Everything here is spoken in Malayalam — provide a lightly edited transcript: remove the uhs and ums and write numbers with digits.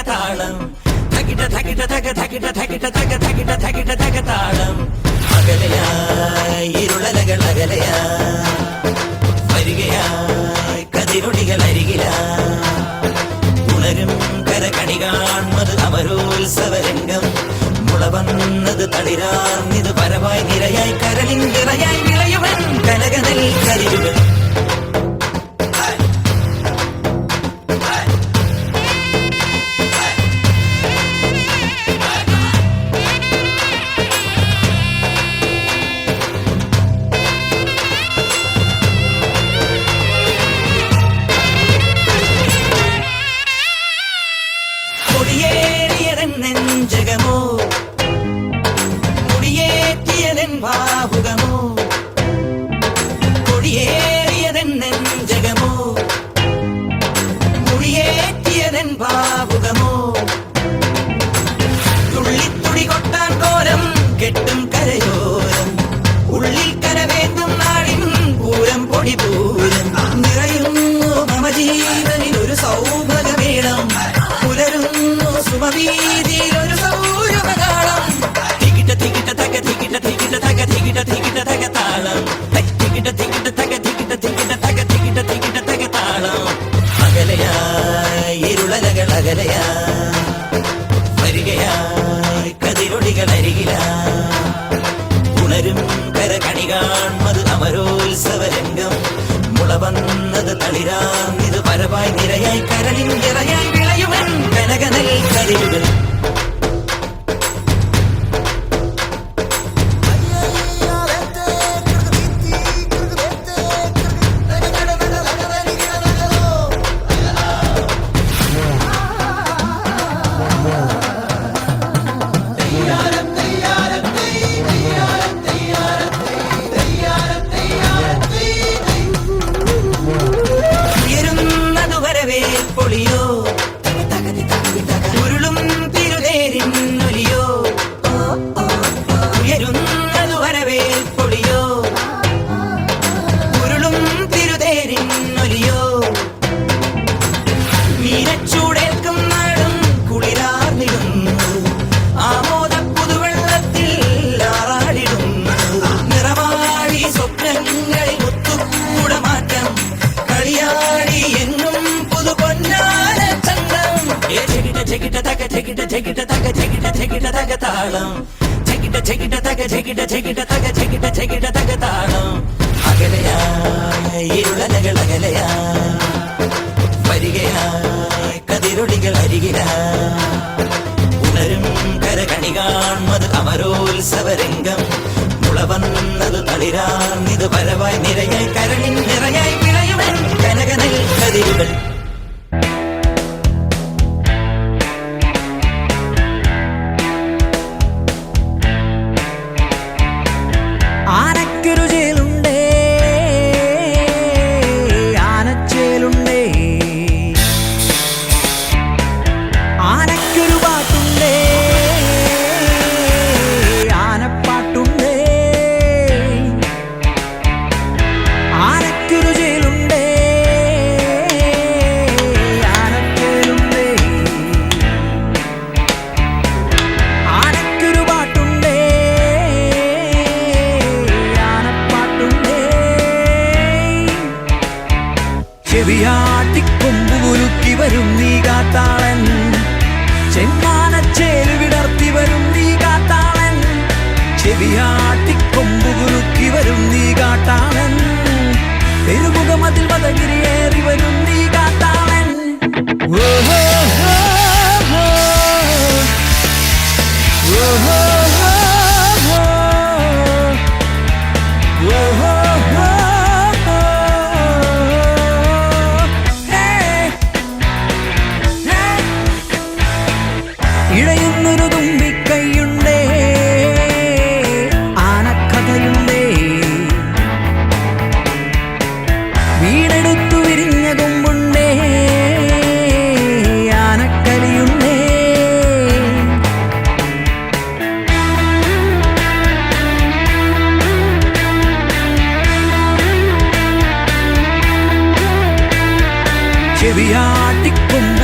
താളം താളം അകലയായി ഇരുളലകൾ അകലയായി വരികയായി കതിരൊടികൾ അരികിലായി ഉണരും കരകണി കാൺമത് അമരോത്സവരംഗം മുളവന്നത് തളിരാർന്നിത് പരവായി നിരയായി കരളിൻ നിറയായി വിളയുവൻ കനകനൽ കരിവുകൾ നെഞ്ചകമോ കൊടിയേറ്റിയതൻ ഭാവുകമോ കൊടിയേറിയതൻ നെഞ്ചകമോ കൊടിയേറ്റിയതൻ ഭാവുകമോ തുള്ളിത്തുടി കൊട്ടാൻ കോരം കെട്ടും കരയോരം ഉള്ളിൽ കരവേന്തും നാടിൻ പൂരം പൊടിപൂരം നിറയുന്നു മമ ജീവനിൽ ഒരു സൗഭഗമേളം പുലരുന്നു സുമവീതിയിലൊരു സൗരഭകാളം തികിട തികിട തക തികിട തികിട തക തികിട തികിട തക താളം തികിട തികിട തക തികിട തികിട തക തികിട തികിട തക താളം അകലയായി ഇരുളലകൾ അകലയായി വരികയായി കതിരൊടികൾ അരികിലായി ഉണരും കരകണി കാൺമത് അമരോത്സവരംഗം മുളവന്നത് തളിരാർന്നിത് പരവായി നിരയായി കരളിൻ നിറയായി വിളയുവൻ കനകനൽ കരിവുകൾ പൊളിയോ ഉരുളും തിരുതേരിന്നൊലിയോ ഉയരുന്നതു വരവേൽ പൊളിയോ ഉരുളും തിരുതേരിന്നൊലിയോ വീരച്ചൂടേൽക്കും നാടും കുളിരാർന്നിടുന്നു ആമോദ പുതുവെള്ളത്തിൽ ആറാടിടുന്നു നിറവാടി സ്വപ്നങ്ങളിൽ ഒത്തുകൂട മാറ്റം കളിയാടി എന്നും താളം താളം അകലയായി ഇരുളലകൾ അകലയായി വരികയായി കതിരൊടികൾ അരികിലായി ഉണരും കരകണി കാൺമത് അമരോത്സവരംഗം മുളവന്നത് തളിരാർന്നിത് പരവായി നിരയായി കരളിൻ നിറയായി വിളയുവൻ കനകനൽ കതിരുകൾ ചെവിയാട്ടിക്കൊമ്പുകുലുക്കി വരും നീ കാത്താളൻ ചെമ്മാനച്ചേല് വിടർത്തി വരും നീ കാത്താളൻ ചെവിയാട്ടിക്കൊമ്പുകുലുക്കി വരും നീ കാത്താളൻ പെരുമുഖമതിൽ വതകിരിയേറി വരും നീ കാത്താളൻ ഓഹോ ഓഹോ ഇഴയുന്നൊരു തുമ്പിക്കൈയുണ്ടേ ആനക്കഥയുണ്ടേ വീടെടുത്തു വിരിഞ്ഞ കൊമ്പുണ്ടേ ആനക്കലിയുണ്ടേ ചെവിയാട്ടി തുടിക്കും